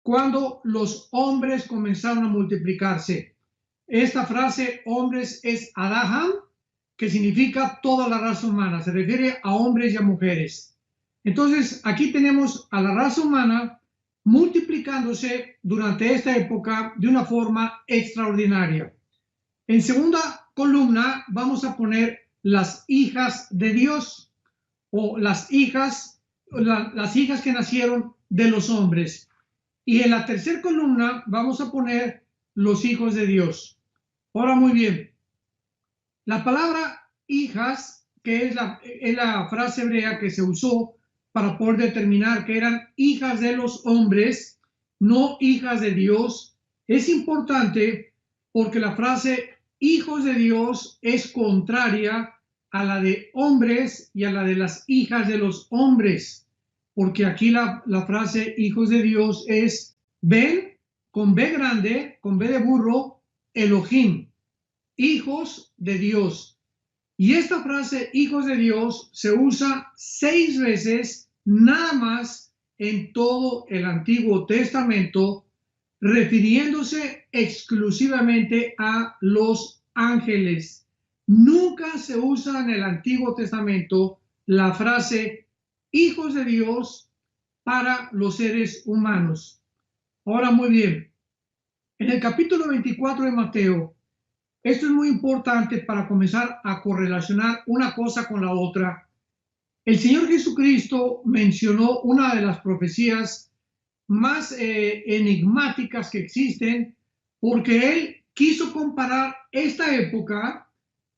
cuando los hombres comenzaron a multiplicarse. Esta frase hombres es Adaham, que significa toda la raza humana, se refiere a hombres y a mujeres. Entonces, aquí tenemos a la raza humana multiplicándose durante esta época de una forma extraordinaria. En segunda columna vamos a poner las hijas de Dios, o las hijas que nacieron de los hombres. Y en la tercera columna vamos a poner los hijos de Dios. Ahora, muy bien, la palabra hijas, que es la frase hebrea que se usó para poder determinar que eran hijas de los hombres, no hijas de Dios, es importante porque la frase hijos de Dios es contraria a la de hombres y a la de las hijas de los hombres, porque aquí la frase hijos de Dios es Ben, con B grande, con B de burro, Elohim, hijos de Dios. Y esta frase hijos de Dios se usa 6 veces nada más en todo el Antiguo Testamento, refiriéndose exclusivamente a los ángeles. Nunca se usa en el Antiguo Testamento la frase hijos de Dios para los seres humanos. Ahora, muy bien, en el capítulo 24 de Mateo, esto es muy importante para comenzar a correlacionar una cosa con la otra. El Señor Jesucristo mencionó una de las profecías más enigmáticas que existen, porque Él quiso comparar esta época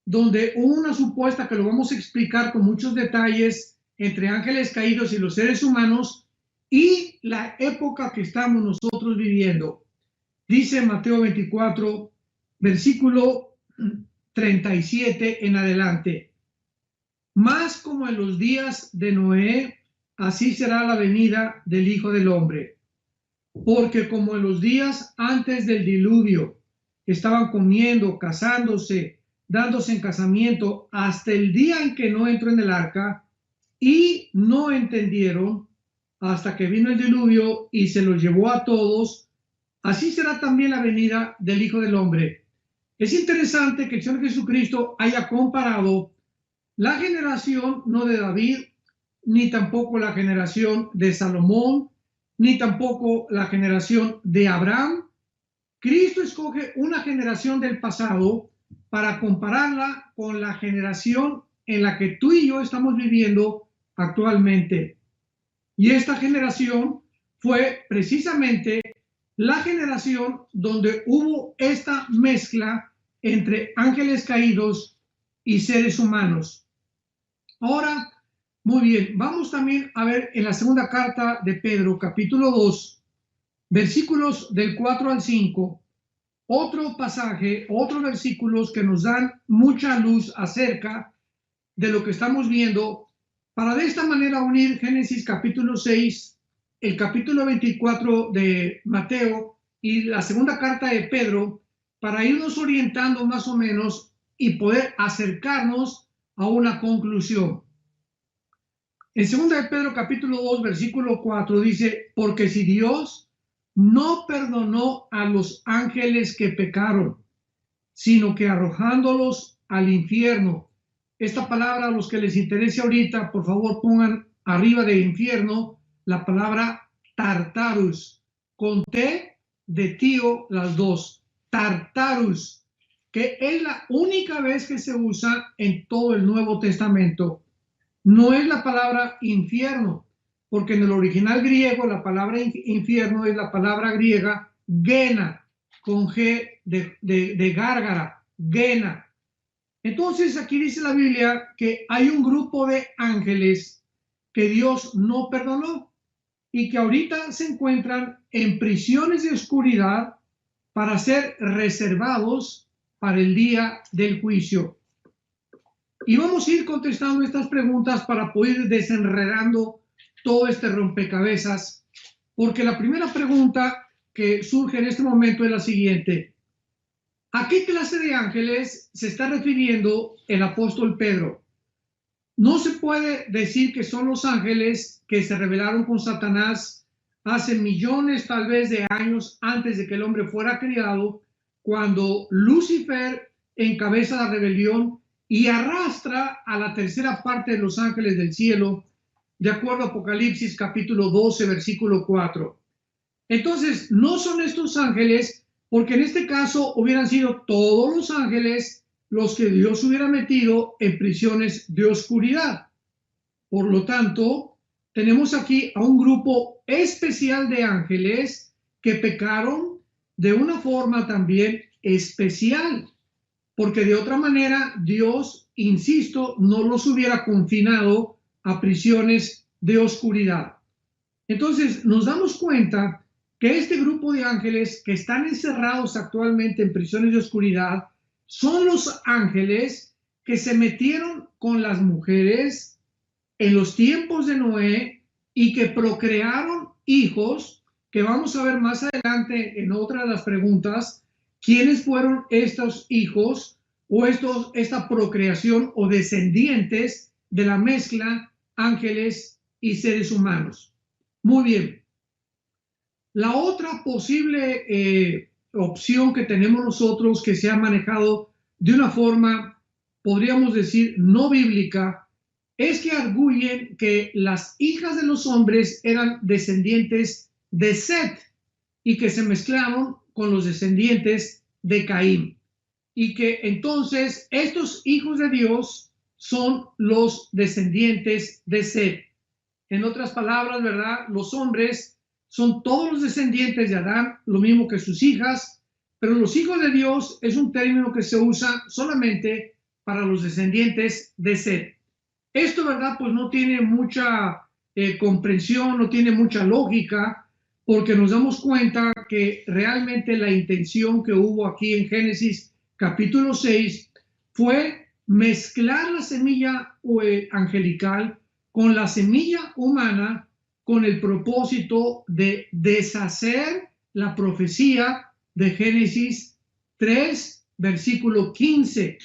donde hubo una supuesta, que lo vamos a explicar con muchos detalles, entre ángeles caídos y los seres humanos, y la época que estamos nosotros viviendo. Dice Mateo 24, versículo 37 en adelante: más como en los días de Noé, así será la venida del Hijo del Hombre. Porque como en los días antes del diluvio estaban comiendo, casándose, dándose en casamiento, hasta el día en que no entró en el arca, y no entendieron hasta que vino el diluvio y se los llevó a todos, así será también la venida del Hijo del Hombre. Es interesante que el Señor Jesucristo haya comparado la generación no de David, ni tampoco la generación de Salomón, ni tampoco la generación de Abraham. Cristo escoge una generación del pasado para compararla con la generación en la que tú y yo estamos viviendo actualmente. Y esta generación fue precisamente la generación donde hubo esta mezcla entre ángeles caídos y seres humanos. Ahora, muy bien, vamos también a ver en la segunda carta de Pedro, capítulo 2, versículos del 4 al 5, otro pasaje, otros versículos que nos dan mucha luz acerca de lo que estamos viendo, para de esta manera unir Génesis capítulo 6, el capítulo 24 de Mateo y la segunda carta de Pedro, para irnos orientando más o menos y poder acercarnos a una conclusión. En 2 de Pedro capítulo 2 versículo 4 dice: porque si Dios no perdonó a los ángeles que pecaron, sino que arrojándolos al infierno. Esta palabra, a los que les interese ahorita, por favor pongan arriba de infierno la palabra Tartarus, con T de tío las dos, Tartarus, que es la única vez que se usa en todo el Nuevo Testamento. No es la palabra infierno, porque en el original griego la palabra infierno es la palabra griega gena, con G de gárgara, gena. Entonces aquí dice la Biblia que hay un grupo de ángeles que Dios no perdonó y que ahorita se encuentran en prisiones de oscuridad para ser reservados para el día del juicio. Y vamos a ir contestando estas preguntas para poder ir desenredando todo este rompecabezas, porque la primera pregunta que surge en este momento es la siguiente: ¿a qué clase de ángeles se está refiriendo el apóstol Pedro? No se puede decir que son los ángeles que se rebelaron con Satanás hace millones tal vez de años antes de que el hombre fuera creado, cuando Lucifer encabeza la rebelión y arrastra a la tercera parte de los ángeles del cielo, de acuerdo a Apocalipsis capítulo 12, versículo 4. Entonces, no son estos ángeles, porque en este caso hubieran sido todos los ángeles los que Dios hubiera metido en prisiones de oscuridad. Por lo tanto, tenemos aquí a un grupo especial de ángeles que pecaron de una forma también especial, porque de otra manera Dios, insisto, no los hubiera confinado a prisiones de oscuridad. Entonces nos damos cuenta que este grupo de ángeles que están encerrados actualmente en prisiones de oscuridad son los ángeles que se metieron con las mujeres en los tiempos de Noé y que procrearon hijos, que vamos a ver más adelante en otra de las preguntas, quiénes fueron estos hijos o esta procreación o descendientes de la mezcla ángeles y seres humanos. Muy bien. La otra posible opción que tenemos nosotros que se ha manejado de una forma, podríamos decir, no bíblica, es que arguyen que las hijas de los hombres eran descendientes de Set y que se mezclaron con los descendientes de Caín. Y que entonces estos hijos de Dios son los descendientes de Set. En otras palabras, ¿verdad? Los hombres son todos los descendientes de Adán, lo mismo que sus hijas, pero los hijos de Dios es un término que se usa solamente para los descendientes de Set. Esto, ¿verdad? Pues no tiene mucha comprensión, no tiene mucha lógica, porque nos damos cuenta que realmente la intención que hubo aquí en Génesis capítulo 6 fue mezclar la semilla angelical con la semilla humana con el propósito de deshacer la profecía de Génesis 3, versículo 15,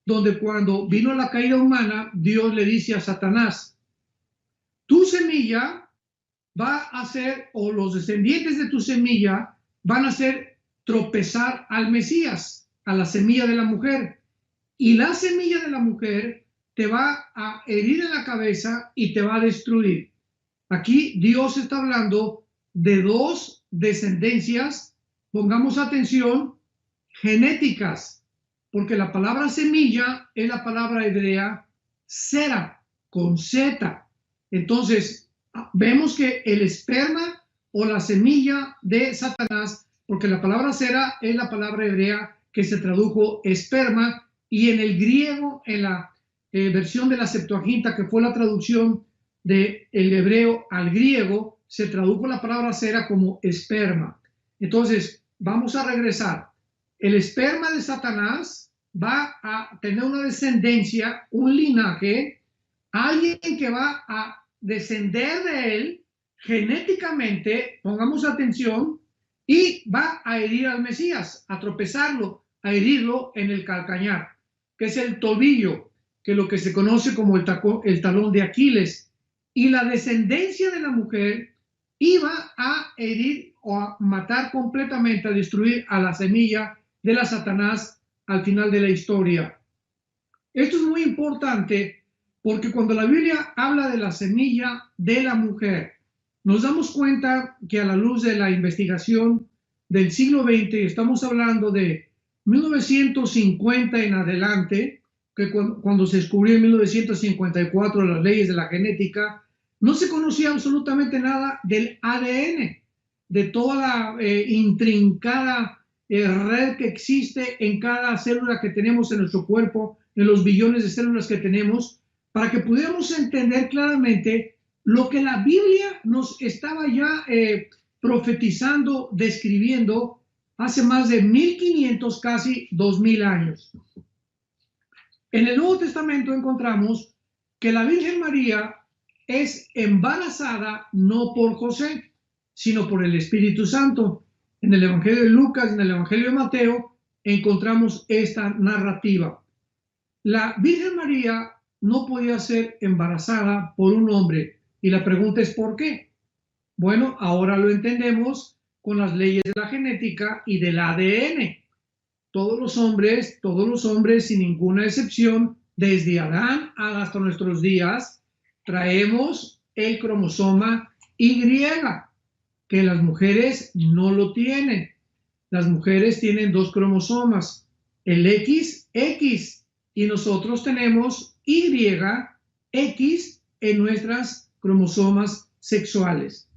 donde cuando vino la caída humana, Dios le dice a Satanás, tu semilla va a hacer, o los descendientes de tu semilla van a hacer tropezar al Mesías, a la semilla de la mujer, y la semilla de la mujer te va a herir en la cabeza y te va a destruir. Aquí Dios está hablando de dos descendencias, pongamos atención, genéticas, porque la palabra semilla es la palabra hebrea sera, con Z. Entonces, vemos que el esperma o la semilla de Satanás, porque la palabra sera es la palabra hebrea que se tradujo esperma, y en el griego, en la versión de la Septuaginta, que fue la traducción del hebreo al griego, se tradujo la palabra sera como esperma. Entonces, vamos a regresar. El esperma de Satanás va a tener una descendencia, un linaje, alguien que va a descender de él genéticamente, pongamos atención, y va a herir al Mesías, a tropezarlo, a herirlo en el calcañar, que es el tobillo, que es lo que se conoce como el talón de Aquiles. Y la descendencia de la mujer iba a herir o a matar completamente, a destruir a la semilla de la Satanás al final de la historia. Esto es muy importante porque cuando la Biblia habla de la semilla de la mujer, nos damos cuenta que a la luz de la investigación del siglo XX, estamos hablando de 1950 en adelante, que cuando se descubrió en 1954 las leyes de la genética, no se conocía absolutamente nada del ADN, de toda la intrincada red que existe en cada célula que tenemos en nuestro cuerpo, en los billones de células que tenemos, para que pudiéramos entender claramente lo que la Biblia nos estaba ya profetizando, describiendo hace más de 1500, casi 2000 años. En el Nuevo Testamento encontramos que la Virgen María es embarazada no por José, sino por el Espíritu Santo. En el Evangelio de Lucas, en el Evangelio de Mateo, encontramos esta narrativa. La Virgen María no podía ser embarazada por un hombre, y la pregunta es ¿por qué? Bueno, ahora lo entendemos con las leyes de la genética y del ADN. Todos los hombres sin ninguna excepción, desde Adán hasta nuestros días, traemos el cromosoma Y, que las mujeres no lo tienen. Las mujeres tienen dos cromosomas, el XX, y nosotros tenemos YX en nuestras cromosomas sexuales.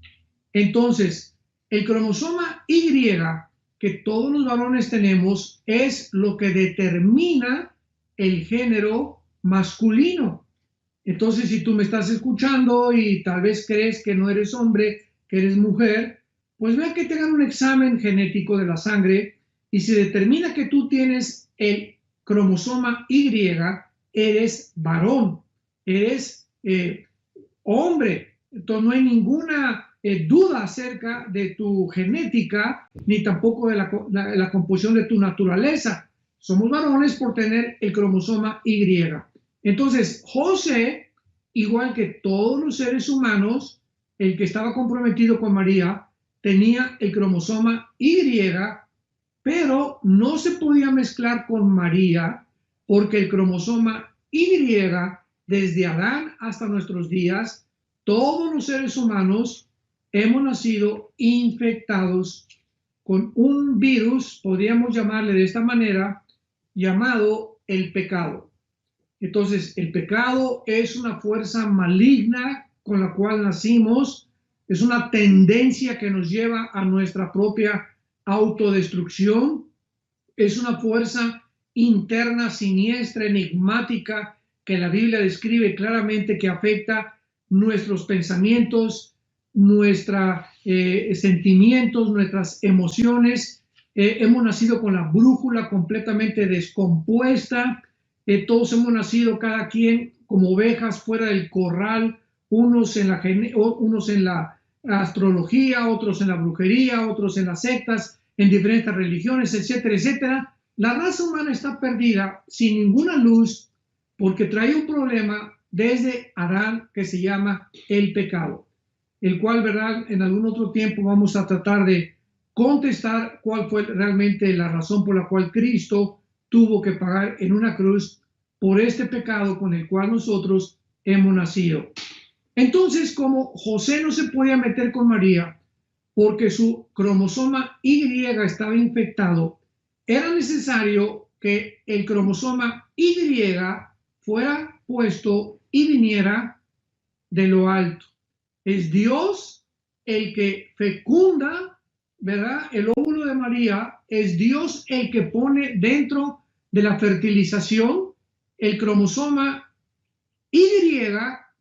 Entonces, el cromosoma Y que todos los varones tenemos es lo que determina el género masculino. Entonces, si tú me estás escuchando y tal vez crees que no eres hombre, que eres mujer, pues vea que te hagan un examen genético de la sangre y si determina que tú tienes el cromosoma Y, eres varón, eres hombre. Entonces no hay ninguna duda acerca de tu genética ni tampoco de la composición de tu naturaleza. Somos varones por tener el cromosoma Y. Entonces, José, igual que todos los seres humanos, el que estaba comprometido con María, tenía el cromosoma Y, pero no se podía mezclar con María porque el cromosoma Y, desde Adán hasta nuestros días, todos los seres humanos hemos nacido infectados con un virus, podríamos llamarle de esta manera, llamado el pecado. Entonces, el pecado es una fuerza maligna con la cual nacimos, es una tendencia que nos lleva a nuestra propia autodestrucción, es una fuerza interna, siniestra, enigmática, que la Biblia describe claramente que afecta nuestros pensamientos, nuestros sentimientos, nuestras emociones. Hemos nacido con la brújula completamente descompuesta. Todos hemos nacido cada quien como ovejas fuera del corral, unos en la astrología, otros en la brujería, otros en las sectas, en diferentes religiones, etcétera, etcétera. La raza humana está perdida sin ninguna luz porque trae un problema desde Adán que se llama el pecado, el cual, ¿verdad? En algún otro tiempo vamos a tratar de contestar cuál fue realmente la razón por la cual Cristo tuvo que pagar en una cruz por este pecado con el cual nosotros hemos nacido. Entonces, como José no se podía meter con María porque su cromosoma Y estaba infectado, era necesario que el cromosoma Y fuera puesto y viniera de lo alto. Es Dios el que fecunda, ¿verdad? El óvulo de María, es Dios el que pone dentro de la fertilización el cromosoma Y,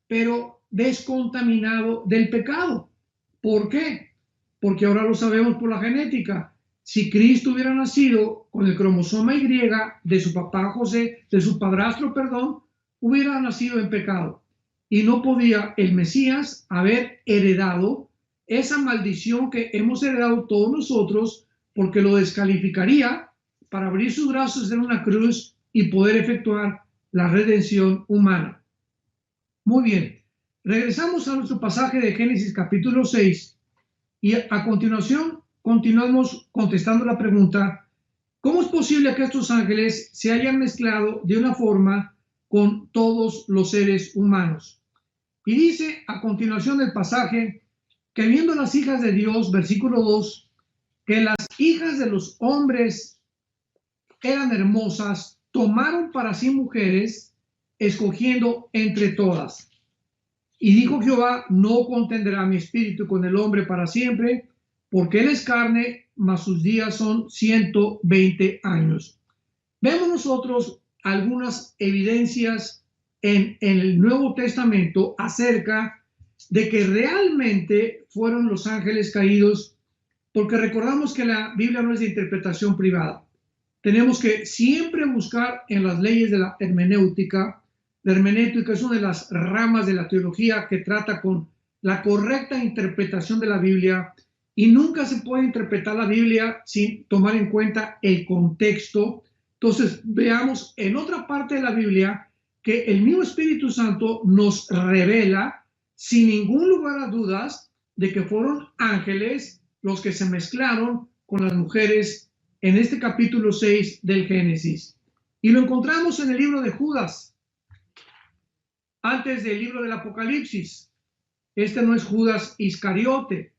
pero descontaminado del pecado. ¿Por qué? Porque ahora lo sabemos por la genética. Si Cristo hubiera nacido con el cromosoma Y de su papá José, de su padrastro, perdón, hubiera nacido en pecado. Y no podía el Mesías haber heredado esa maldición que hemos heredado todos nosotros, porque lo descalificaría para abrir sus brazos en una cruz y poder efectuar la redención humana. Muy bien, regresamos a nuestro pasaje de Génesis capítulo 6 y a continuación continuamos contestando la pregunta: ¿cómo es posible que estos ángeles se hayan mezclado de una forma con todos los seres humanos? Y dice a continuación del pasaje que viendo las hijas de Dios, versículo 2, que las hijas de los hombres eran hermosas, tomaron para sí mujeres, escogiendo entre todas. Y dijo Jehová: no contenderá mi espíritu con el hombre para siempre, porque él es carne, mas sus días son 120 años. Vemos nosotros algunas evidencias en el Nuevo Testamento acerca de que realmente fueron los ángeles caídos, porque recordamos que la Biblia no es de interpretación privada. Tenemos que siempre buscar en las leyes de la hermenéutica. La hermenéutica es una de las ramas de la teología que trata con la correcta interpretación de la Biblia, y nunca se puede interpretar la Biblia sin tomar en cuenta el contexto. Entonces, veamos en otra parte de la Biblia que el mismo Espíritu Santo nos revela, sin ningún lugar a dudas, de que fueron ángeles los que se mezclaron con las mujeres en este capítulo 6 del Génesis. Y lo encontramos en el libro de Judas, antes del libro del Apocalipsis. Este no es Judas Iscariote,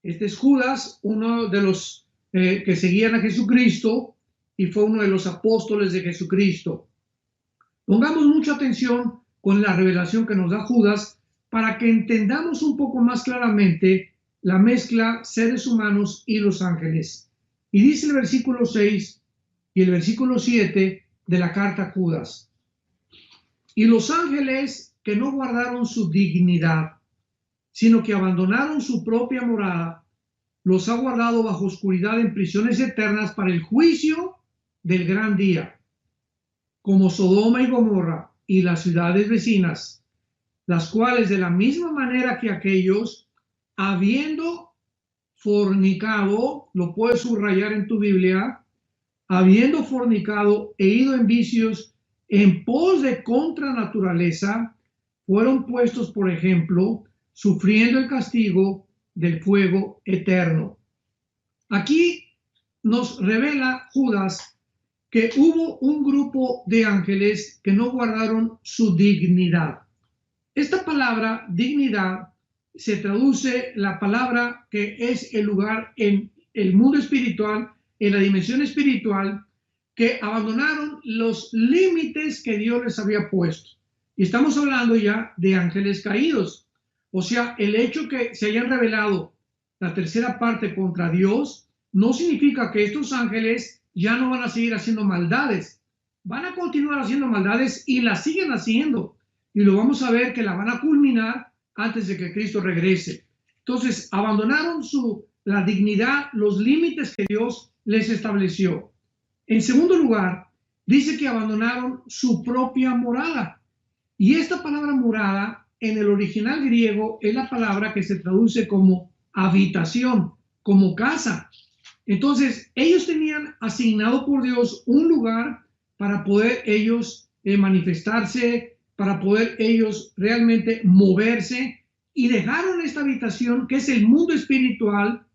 este es Judas, uno de los que seguían a Jesucristo y fue uno de los apóstoles de Jesucristo. Pongamos mucha atención con la revelación que nos da Judas para que entendamos un poco más claramente la mezcla seres humanos y los ángeles. Y dice el versículo 6 y el versículo 7 de la carta a Judas: y los ángeles que no guardaron su dignidad, sino que abandonaron su propia morada, los ha guardado bajo oscuridad en prisiones eternas para el juicio del gran día, como Sodoma y Gomorra y las ciudades vecinas, las cuales de la misma manera que aquellos, habiendo fornicado, lo puedes subrayar en tu Biblia, habiendo fornicado e ido en vicios en pos de contranaturaleza, fueron puestos, por ejemplo, sufriendo el castigo del fuego eterno. Aquí nos revela Judas que hubo un grupo de ángeles que no guardaron su dignidad. Esta palabra dignidad se traduce la palabra que es el lugar en el mundo espiritual, en la dimensión espiritual, que abandonaron los límites que Dios les había puesto. Y estamos hablando ya de ángeles caídos. O sea, el hecho que se hayan rebelado la tercera parte contra Dios no significa que estos ángeles ya no van a seguir haciendo maldades. Van a continuar haciendo maldades y las siguen haciendo. Y lo vamos a ver que la van a culminar antes de que Cristo regrese. Entonces, abandonaron la dignidad, los límites que Dios les estableció. En segundo lugar, dice que abandonaron su propia morada. Y esta palabra morada, en el original griego, es la palabra que se traduce como habitación, como casa. Entonces, ellos tenían asignado por Dios un lugar para poder ellos manifestarse, para poder ellos realmente moverse, y dejaron esta habitación que es el mundo espiritual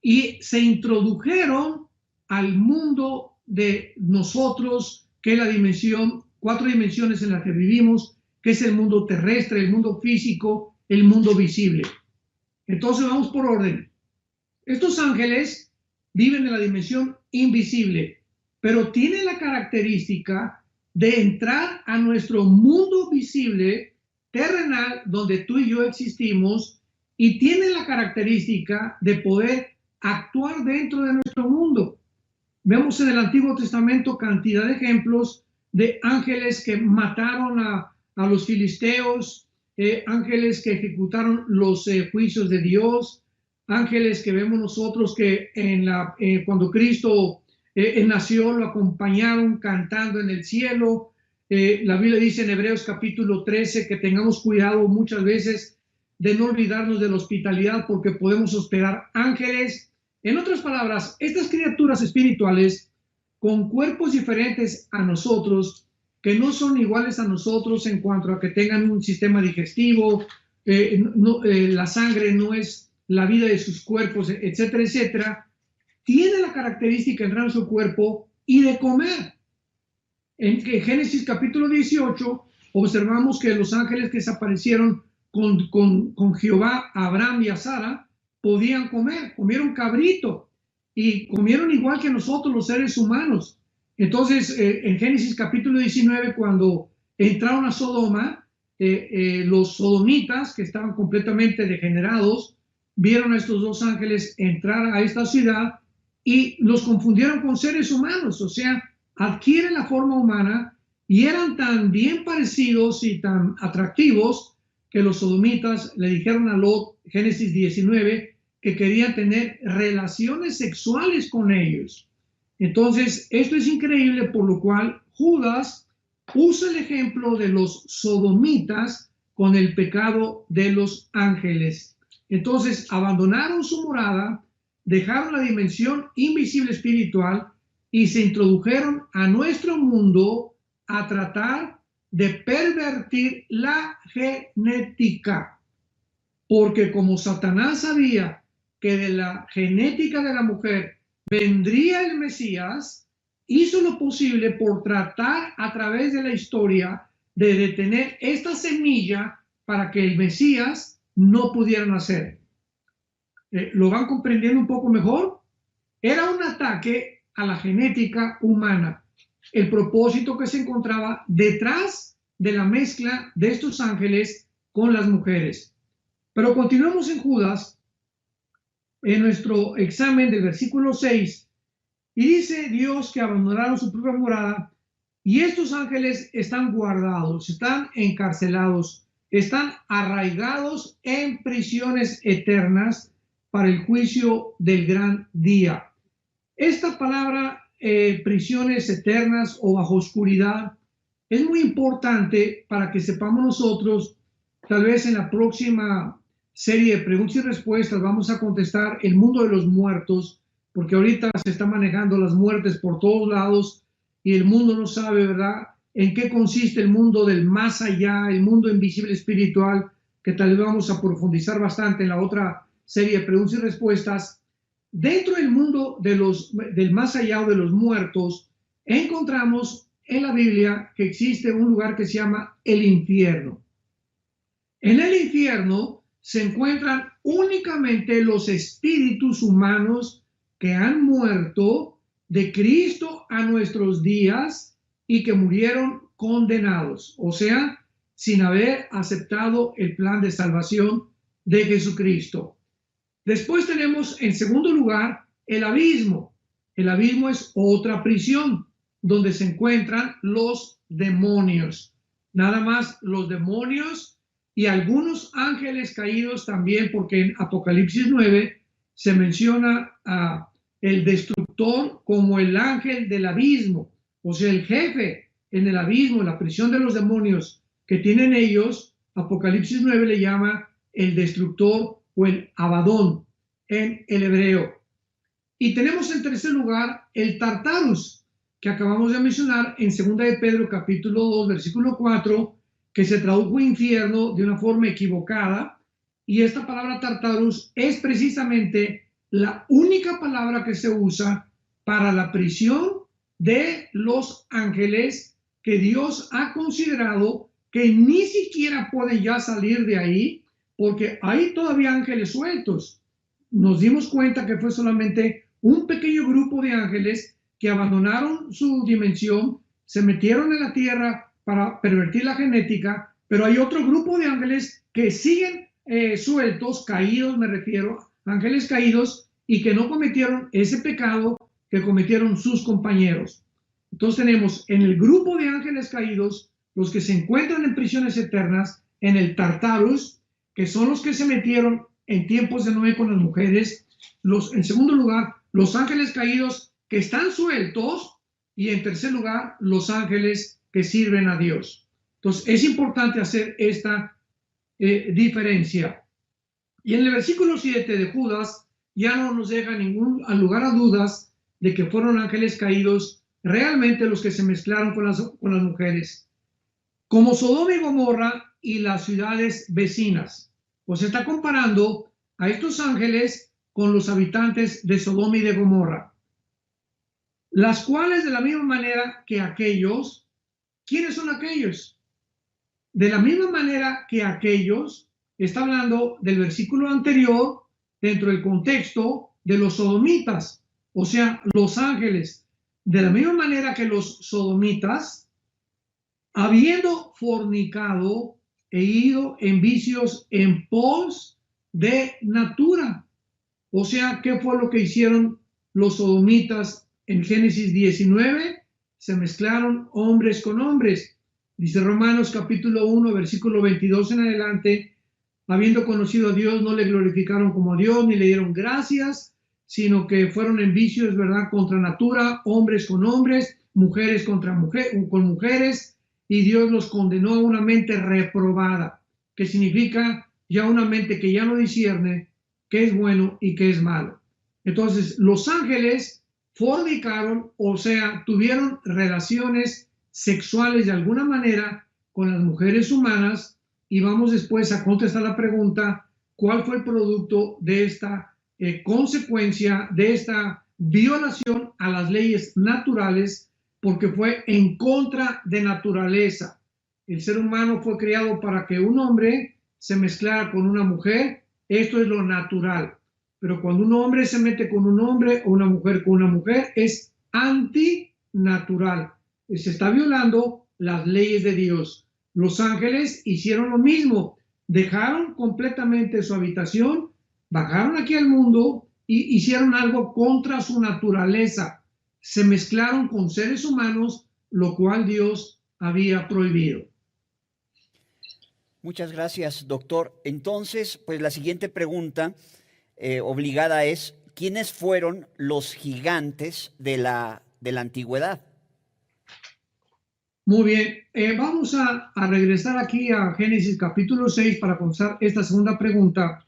y se introdujeron al mundo de nosotros, que es la dimensión, 4 dimensiones en las que vivimos, que es el mundo terrestre, el mundo físico, el mundo visible. Entonces vamos por orden. Estos ángeles viven en la dimensión invisible, pero tienen la característica de entrar a nuestro mundo visible, terrenal, donde tú y yo existimos, y tienen la característica de poder actuar dentro de nuestro mundo. Vemos en el Antiguo Testamento cantidad de ejemplos de ángeles que mataron a los filisteos, ángeles que ejecutaron los juicios de Dios, ángeles que vemos nosotros que cuando Cristo nació lo acompañaron cantando en el cielo. La Biblia dice en Hebreos capítulo 13 que tengamos cuidado muchas veces de no olvidarnos de la hospitalidad, porque podemos hospedar ángeles. En otras palabras, estas criaturas espirituales con cuerpos diferentes a nosotros, que no son iguales a nosotros en cuanto a que tengan un sistema digestivo, la sangre no es la vida de sus cuerpos, etcétera, etcétera, tiene la característica de entrar en su cuerpo y de comer. En Génesis capítulo 18 observamos que los ángeles que se aparecieron con Jehová, a Abraham y a Sara, podían comer, comieron cabrito y comieron igual que nosotros los seres humanos. Entonces, en Génesis capítulo 19, cuando entraron a Sodoma, los sodomitas, que estaban completamente degenerados, vieron a estos dos ángeles entrar a esta ciudad y los confundieron con seres humanos, o sea, adquieren la forma humana y eran tan bien parecidos y tan atractivos que los sodomitas le dijeron a Lot, Génesis 19, que querían tener relaciones sexuales con ellos. Entonces, esto es increíble, por lo cual Judas usa el ejemplo de los sodomitas con el pecado de los ángeles. Entonces, abandonaron su morada, dejaron la dimensión invisible espiritual y se introdujeron a nuestro mundo a tratar de pervertir la genética. porque como Satanás sabía que de la genética de la mujer vendría el Mesías, hizo lo posible por tratar a través de la historia de detener esta semilla para que el Mesías no pudiera nacer. ¿Lo van comprendiendo un poco mejor? Era un ataque a la genética humana, el propósito que se encontraba detrás de la mezcla de estos ángeles con las mujeres. Pero continuamos en Judas, en nuestro examen del versículo 6, y dice Dios que abandonaron su propia morada y estos ángeles están guardados, están encarcelados, están arraigados en prisiones eternas para el juicio del gran día. Esta palabra, prisiones eternas o bajo oscuridad, es muy importante para que sepamos nosotros, tal vez en la próxima serie de preguntas y respuestas vamos a contestar el mundo de los muertos, porque ahorita se está manejando las muertes por todos lados y el mundo no sabe, ¿verdad?, en qué consiste el mundo del más allá, el mundo invisible espiritual, que tal vez vamos a profundizar bastante en la otra serie de preguntas y respuestas. Dentro del mundo del más allá o de los muertos, encontramos en la Biblia que existe un lugar que se llama el infierno. En el infierno se encuentran únicamente los espíritus humanos que han muerto de Cristo a nuestros días y que murieron condenados, o sea, sin haber aceptado el plan de salvación de Jesucristo. Después tenemos, en segundo lugar, el abismo. El abismo es otra prisión donde se encuentran los demonios. Nada más los demonios y algunos ángeles caídos también, porque en Apocalipsis 9 se menciona a el destructor como el ángel del abismo, o sea, el jefe en el abismo, en la prisión de los demonios que tienen ellos. Apocalipsis 9 le llama el destructor o el Abadón en el hebreo. Y tenemos en tercer lugar el Tartarus, que acabamos de mencionar en 2 de Pedro capítulo 2 versículo 4, que se tradujo infierno de una forma equivocada, y esta palabra Tartarus es precisamente la única palabra que se usa para la prisión de los ángeles que Dios ha considerado que ni siquiera pueden ya salir de ahí, porque hay todavía ángeles sueltos. Nos dimos cuenta que fue solamente un pequeño grupo de ángeles que abandonaron su dimensión, se metieron en la tierra para pervertir la genética, pero hay otro grupo de ángeles que siguen sueltos, caídos me refiero, ángeles caídos, y que no cometieron ese pecado que cometieron sus compañeros. Entonces tenemos en el grupo de ángeles caídos los que se encuentran en prisiones eternas, en el Tartarus, que son los que se metieron en tiempos de Noé con las mujeres. En segundo lugar, los ángeles caídos que están sueltos, y en tercer lugar, los ángeles que sirven a Dios. Entonces, es importante hacer esta diferencia. Y en el versículo 7 de Judas ya no nos deja ningún lugar a dudas de que fueron ángeles caídos realmente los que se mezclaron con las mujeres. Como Sodoma y Gomorra y las ciudades vecinas. Pues se está comparando a estos ángeles con los habitantes de Sodoma y de Gomorra, las cuales de la misma manera que aquellos, ¿quiénes son aquellos? De la misma manera que aquellos, está hablando del versículo anterior dentro del contexto de los sodomitas, o sea, los ángeles, de la misma manera que los sodomitas, habiendo fornicado e ido en vicios en pos de natura. O sea, ¿qué fue lo que hicieron los sodomitas en Génesis 19? Se mezclaron hombres con hombres. Dice Romanos capítulo 1, versículo 22 en adelante, habiendo conocido a Dios, no le glorificaron como a Dios, ni le dieron gracias, sino que fueron en vicios, ¿verdad?, contra natura, hombres con hombres, mujeres contra con mujeres, y Dios los condenó a una mente reprobada, que significa ya una mente que ya no discierne qué es bueno y qué es malo. Entonces, los ángeles fornicaron, o sea, tuvieron relaciones sexuales de alguna manera con las mujeres humanas, y vamos después a contestar la pregunta, cuál fue el producto de esta consecuencia, de esta violación a las leyes naturales, porque fue en contra de naturaleza. El ser humano fue creado para que un hombre se mezclara con una mujer. Esto es lo natural. Pero cuando un hombre se mete con un hombre o una mujer con una mujer, es antinatural. Se está violando las leyes de Dios. Los ángeles hicieron lo mismo. Dejaron completamente su habitación, bajaron aquí al mundo y hicieron algo contra su naturaleza. Se mezclaron con seres humanos, lo cual Dios había prohibido. Muchas gracias, doctor. Entonces, pues la siguiente pregunta obligada es, ¿quiénes fueron los gigantes de la antigüedad? Muy bien, vamos a regresar aquí a Génesis capítulo 6 para contestar esta segunda pregunta.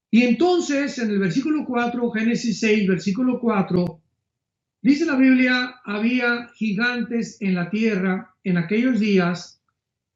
Y entonces, en el versículo 4, Génesis 6, versículo 4, dice la Biblia, había gigantes en la tierra en aquellos días,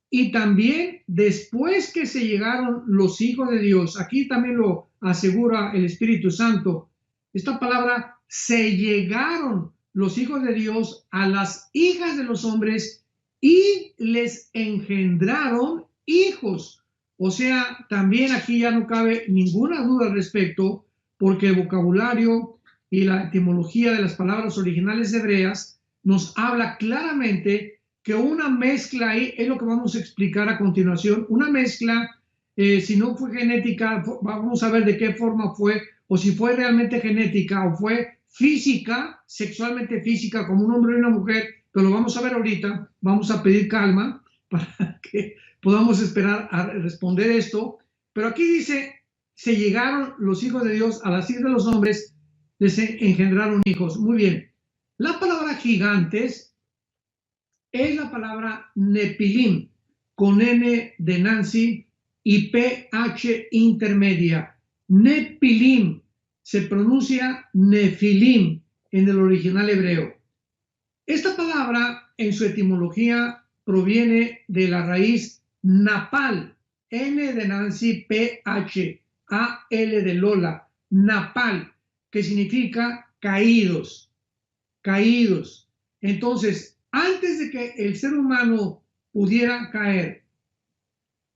y también después que se llegaron los hijos de Dios, aquí también lo asegura el Espíritu Santo, esta palabra, se llegaron los hijos de Dios a las hijas de los hombres y les engendraron hijos. O sea, también aquí ya no cabe ninguna duda al respecto, porque el vocabulario y la etimología de las palabras originales hebreas nos habla claramente que una mezcla ahí es lo que vamos a explicar a continuación. Una mezcla, si no fue genética, vamos a ver de qué forma fue, o si fue realmente genética o fue física, sexualmente física, como un hombre y una mujer, pero lo vamos a ver ahorita. Vamos a pedir calma para que podamos esperar a responder esto. Pero aquí dice, se llegaron los hijos de Dios a las hijas de los hombres, les engendraron hijos. Muy bien. La palabra gigantes es la palabra nepilim, con N de Nancy y PH intermedia. Nepilim se pronuncia nefilim en el original hebreo. Esta palabra en su etimología proviene de la raíz napal, N de Nancy, PH, AL de Lola, napal, que significa caídos, caídos. Entonces, antes de que el ser humano pudiera caer,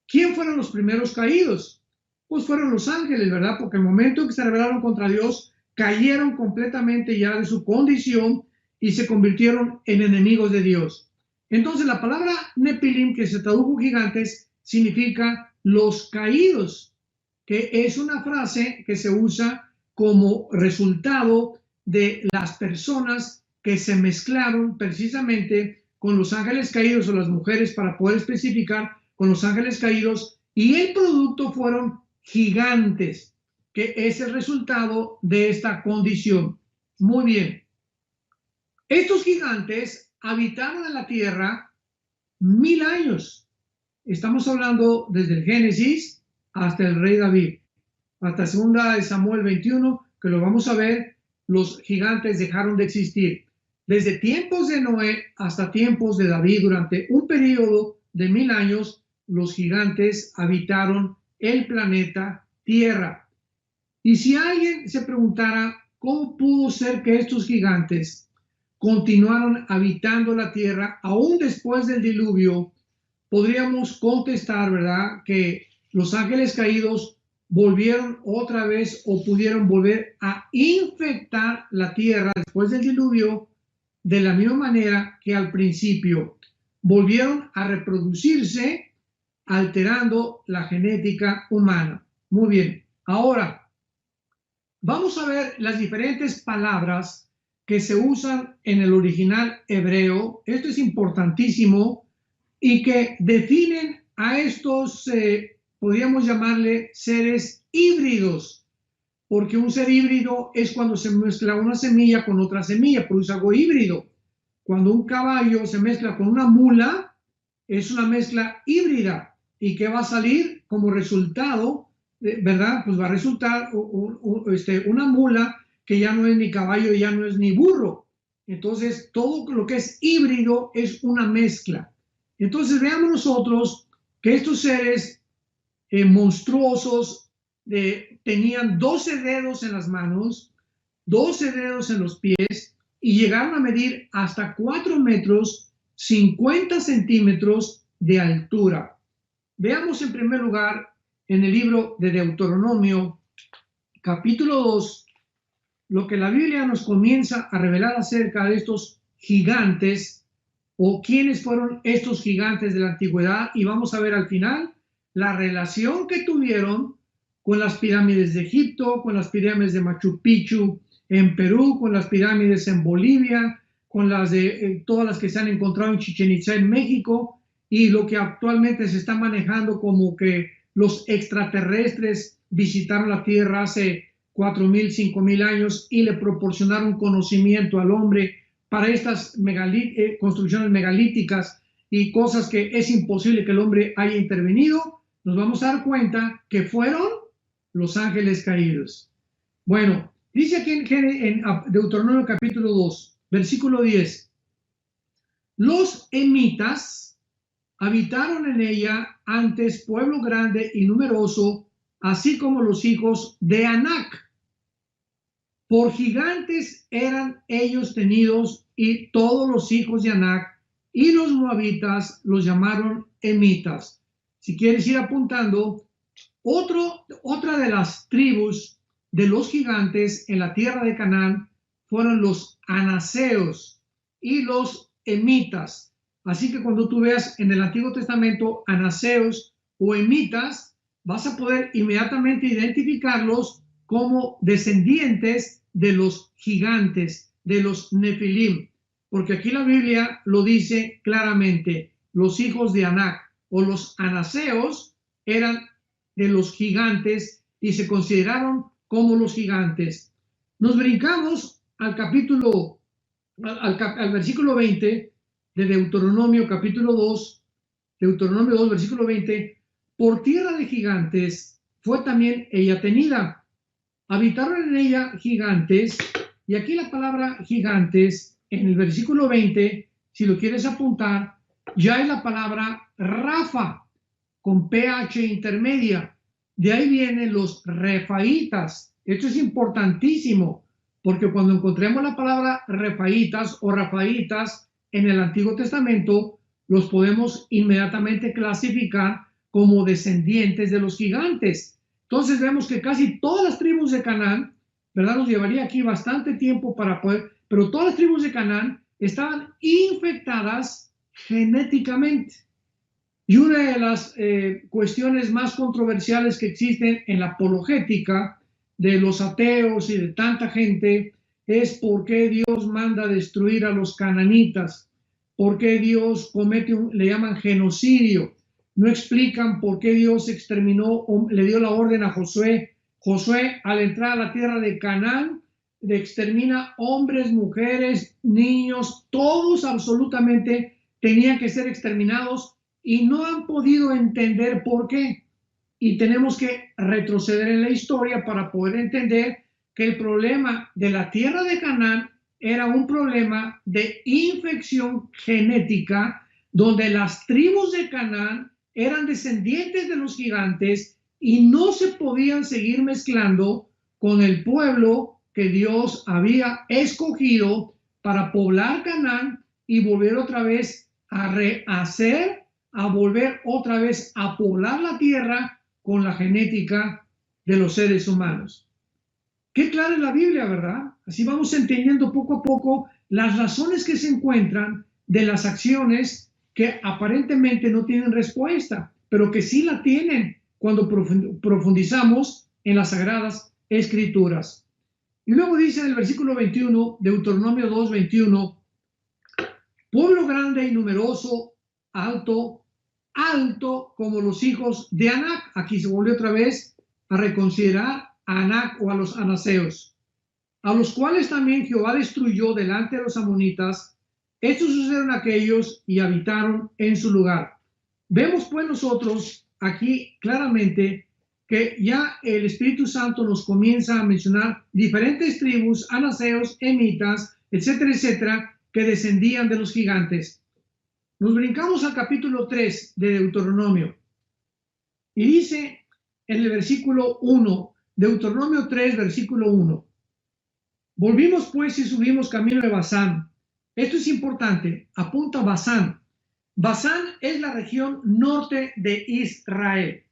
¿quién fueron los primeros caídos? Pues fueron los ángeles, ¿verdad? Porque el momento en que se rebelaron contra Dios, cayeron completamente ya de su condición y se convirtieron en enemigos de Dios. Entonces la palabra nepilim, que se tradujo gigantes, significa los caídos, que es una frase que se usa como resultado de las personas que se mezclaron precisamente con los ángeles caídos o las mujeres, para poder especificar, con los ángeles caídos, y el producto fueron gigantes, que es el resultado de esta condición. Muy bien. Estos gigantes habitaron en la tierra 1000 años. Estamos hablando desde el Génesis hasta el rey David. Hasta 2 Samuel 21, que lo vamos a ver, los gigantes dejaron de existir. Desde tiempos de Noé hasta tiempos de David, durante un periodo de 1000 años, los gigantes habitaron el planeta Tierra. Y si alguien se preguntara cómo pudo ser que estos gigantes continuaron habitando la Tierra aún después del diluvio, podríamos contestar, ¿verdad?, que los ángeles caídos volvieron otra vez o pudieron volver a infectar la Tierra después del diluvio de la misma manera que al principio. Volvieron a reproducirse alterando la genética humana. Muy bien. Ahora, vamos a ver las diferentes palabras que se usan en el original hebreo. Esto es importantísimo y que definen a estos, podríamos llamarle seres híbridos, porque un ser híbrido es cuando se mezcla una semilla con otra semilla, produce algo híbrido. Cuando un caballo se mezcla con una mula, es una mezcla híbrida. ¿Y qué va a salir como resultado? ¿Verdad? Pues va a resultar una mula que ya no es ni caballo, ya no es ni burro. Entonces, todo lo que es híbrido es una mezcla. Entonces, veamos nosotros que estos seres monstruosos, tenían 12 dedos en las manos, 12 dedos en los pies, y llegaron a medir hasta 4 metros 50 centímetros de altura. Veamos en primer lugar en el libro de Deuteronomio, capítulo 2, lo que la Biblia nos comienza a revelar acerca de estos gigantes, o quiénes fueron estos gigantes de la antigüedad, y vamos a ver al final la relación que tuvieron con las pirámides de Egipto, con las pirámides de Machu Picchu en Perú, con las pirámides en Bolivia, con las de todas las que se han encontrado en Chichén Itzá en México, y lo que actualmente se está manejando como que los extraterrestres visitaron la Tierra hace 4.000, 5.000 años y le proporcionaron conocimiento al hombre para estas construcciones megalíticas y cosas que es imposible que el hombre haya intervenido. Nos vamos a dar cuenta que fueron los ángeles caídos. Bueno, dice aquí en Deuteronomio capítulo 2, versículo 10, los emitas habitaron en ella antes pueblo grande y numeroso, así como los hijos de Anac. Por gigantes eran ellos tenidos, y todos los hijos de Anac y los moabitas los llamaron emitas. Si quieres ir apuntando, otra de las tribus de los gigantes en la tierra de Canaán fueron los anaseos y los emitas. Así que cuando tú veas en el Antiguo Testamento anaseos o emitas, vas a poder inmediatamente identificarlos como descendientes de los gigantes, de los nefilim, porque aquí la Biblia lo dice claramente: los hijos de Anac o los anaseos eran de los gigantes y se consideraron como los gigantes. Nos brincamos al versículo 20 de Deuteronomio capítulo 2, Deuteronomio 2, versículo 20, por tierra de gigantes fue también ella tenida. Habitaron en ella gigantes, y aquí la palabra gigantes, en el versículo 20, si lo quieres apuntar, ya es la palabra Rafa, con PH intermedia. De ahí vienen los refaitas. Esto es importantísimo, porque cuando encontremos la palabra refaitas o rafaitas en el Antiguo Testamento, los podemos inmediatamente clasificar como descendientes de los gigantes. Entonces vemos que casi todas las tribus de Canaán, ¿verdad? Nos llevaría aquí bastante tiempo para poder, pero todas las tribus de Canaán estaban infectadas genéticamente. Y una de las cuestiones más controversiales que existen en la apologética de los ateos y de tanta gente es por qué Dios manda destruir a los cananitas, por qué Dios le llaman genocidio. No explican por qué Dios exterminó o le dio la orden a Josué. Josué, al entrar a la tierra de Canaán, le extermina hombres, mujeres, niños, todos absolutamente tenían que ser exterminados, y no han podido entender por qué. Y tenemos que retroceder en la historia para poder entender que el problema de la tierra de Canaán era un problema de infección genética, donde las tribus de Canaán eran descendientes de los gigantes y no se podían seguir mezclando con el pueblo que Dios había escogido para poblar Canaán y volver otra vez a rehacer, a volver otra vez a poblar la tierra con la genética de los seres humanos. Qué clara es la Biblia, ¿verdad? Así vamos entendiendo poco a poco las razones que se encuentran de las acciones que aparentemente no tienen respuesta, pero que sí la tienen cuando profundizamos en las Sagradas Escrituras. Y luego dice en el versículo 21, Deuteronomio 2, 21, pueblo grande y numeroso, alto como los hijos de Anac. Aquí se volvió otra vez a reconsiderar a Anac o a los anaseos, a los cuales también Jehová destruyó delante de los amonitas. Estos sucedieron aquellos y habitaron en su lugar. Vemos pues nosotros aquí claramente que ya el Espíritu Santo nos comienza a mencionar diferentes tribus, anaseos, emitas, etcétera, etcétera, que descendían de los gigantes. Nos brincamos al capítulo 3 de Deuteronomio. Y dice en el versículo 1, Deuteronomio 3, versículo 1, volvimos pues y subimos camino de Basán. Esto es importante, apunta a Basán. Basán es la región norte de Israel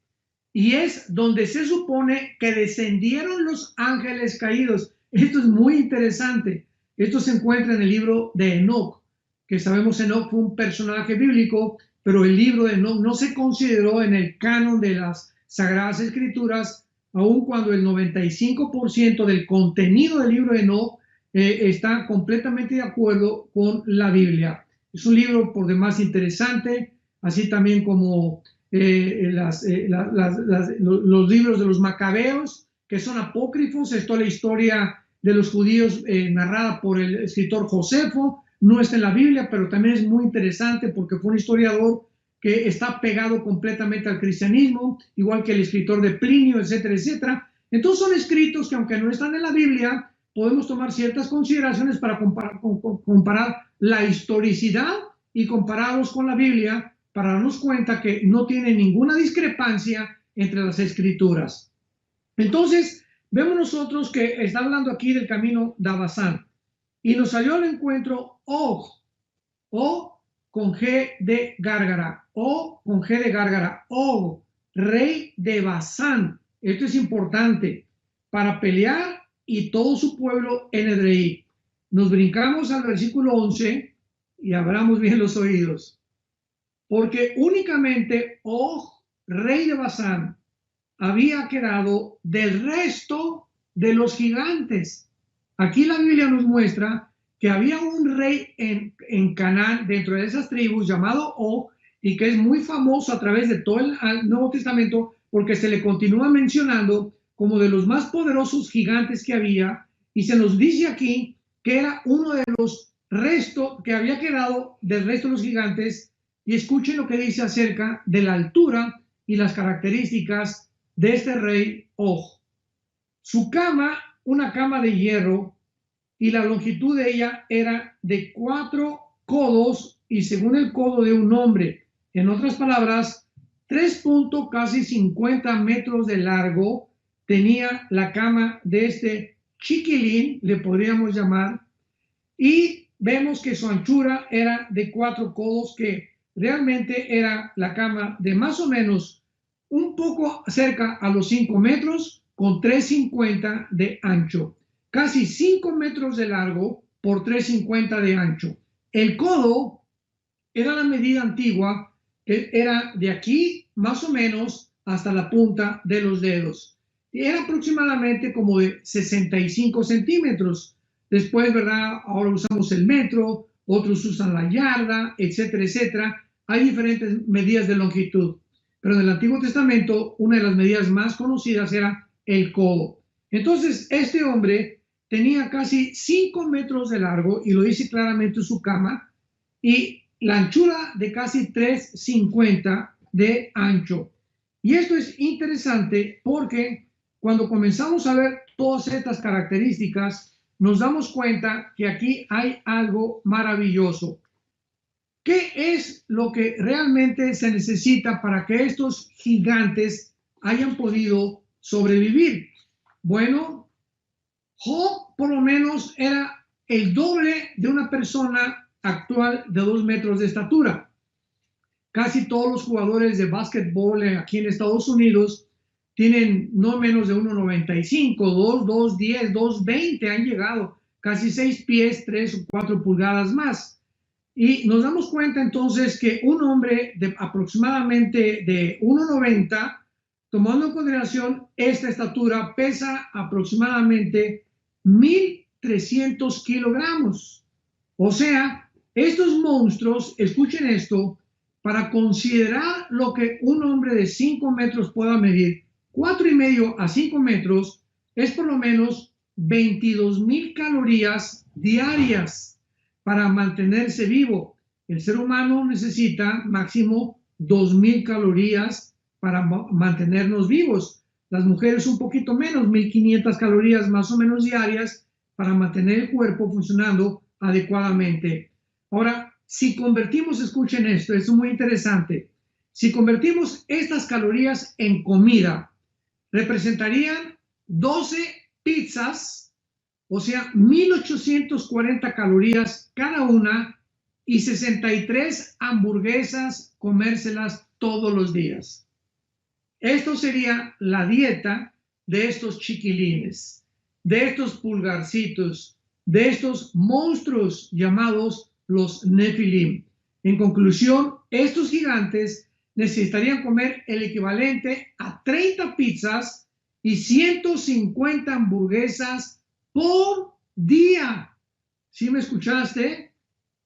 y es donde se supone que descendieron los ángeles caídos. Esto es muy interesante. Esto se encuentra en el libro de Enoc, que sabemos Enoc fue un personaje bíblico, pero el libro de Enoc no se consideró en el canon de las Sagradas Escrituras, aun cuando el 95% del contenido del libro de Enoc está completamente de acuerdo con la Biblia. Es un libro por demás interesante, así también como los libros de los Macabeos, que son apócrifos. Esto es la historia de los judíos narrada por el escritor Josefo. No está en la Biblia, pero también es muy interesante porque fue un historiador que está pegado completamente al cristianismo, igual que el escritor de Plinio, etcétera, etcétera. Entonces son escritos que, aunque no están en la Biblia, podemos tomar ciertas consideraciones para comparar la historicidad y compararlos con la Biblia para darnos cuenta que no tiene ninguna discrepancia entre las escrituras. Entonces, vemos nosotros que está hablando aquí del camino de Basán y nos salió al encuentro Og, O con G de Gárgara, O con G de Gárgara, Og, rey de Basán. Esto es importante para pelear y todo su pueblo en Edrei. Nos brincamos al versículo 11 y abramos bien los oídos. Porque únicamente Og, rey de Basán, había quedado del resto de los gigantes. Aquí la Biblia nos muestra que había un rey en Canaán, dentro de esas tribus, llamado Og, y que es muy famoso a través de todo el Nuevo Testamento, porque se le continúa mencionando como de los más poderosos gigantes que había, y se nos dice aquí que era uno de los restos que había quedado del resto de los gigantes. Y escuchen lo que dice acerca de la altura y las características de este rey Og. Su cama, una cama de hierro, y la longitud de ella era de 4 codos, y según el codo de un hombre. En otras palabras, 3.50 metros de largo tenía la cama de este chiquilín, le podríamos llamar, y vemos que su anchura era de 4 codos, que realmente era la cama de más o menos un poco cerca a los 5 metros, con 3.50 de ancho. Casi 5 metros de largo por 3.50 de ancho. El codo era la medida antigua, que era de aquí más o menos hasta la punta de los dedos. Y era aproximadamente como de 65 centímetros. Después, ¿verdad? Ahora usamos el metro, otros usan la yarda, etcétera, etcétera. Hay diferentes medidas de longitud. Pero en el Antiguo Testamento, una de las medidas más conocidas era el codo. Entonces, este hombre tenía casi 5 metros de largo, y lo dice claramente su cama, y la anchura de casi 3.50 de ancho. Y esto es interesante porque cuando comenzamos a ver todas estas características, nos damos cuenta que aquí hay algo maravilloso. ¿Qué es lo que realmente se necesita para que estos gigantes hayan podido sobrevivir? Bueno, Job por lo menos era el doble de una persona actual de 2 metros de estatura. Casi todos los jugadores de básquetbol aquí en Estados Unidos tienen no menos de 1.95, 2.10, 2.20 han llegado, casi 6 pies, 3 o 4 pulgadas más. Y nos damos cuenta entonces que un hombre de aproximadamente de 1.90, tomando en consideración esta estatura, pesa aproximadamente 1.300 kilogramos. O sea, estos monstruos, escuchen esto, para considerar lo que un hombre de 5 metros pueda medir, 4,5 a 5 metros, es por lo menos 22,000 calorías diarias para mantenerse vivo. El ser humano necesita máximo 2,000 calorías para mantenernos vivos. Las mujeres un poquito menos, 1,500 calorías más o menos diarias para mantener el cuerpo funcionando adecuadamente. Ahora, si convertimos, escuchen esto, es muy interesante. Si convertimos estas calorías en comida, representarían 12 pizzas, o sea, 1840 calorías cada una, y 63 hamburguesas, comérselas todos los días. Esto sería la dieta de estos chiquilines, de estos pulgarcitos, de estos monstruos llamados los Nefilim. En conclusión, estos gigantes necesitarían comer el equivalente a 30 pizzas y 150 hamburguesas por día. ¿Sí me escuchaste?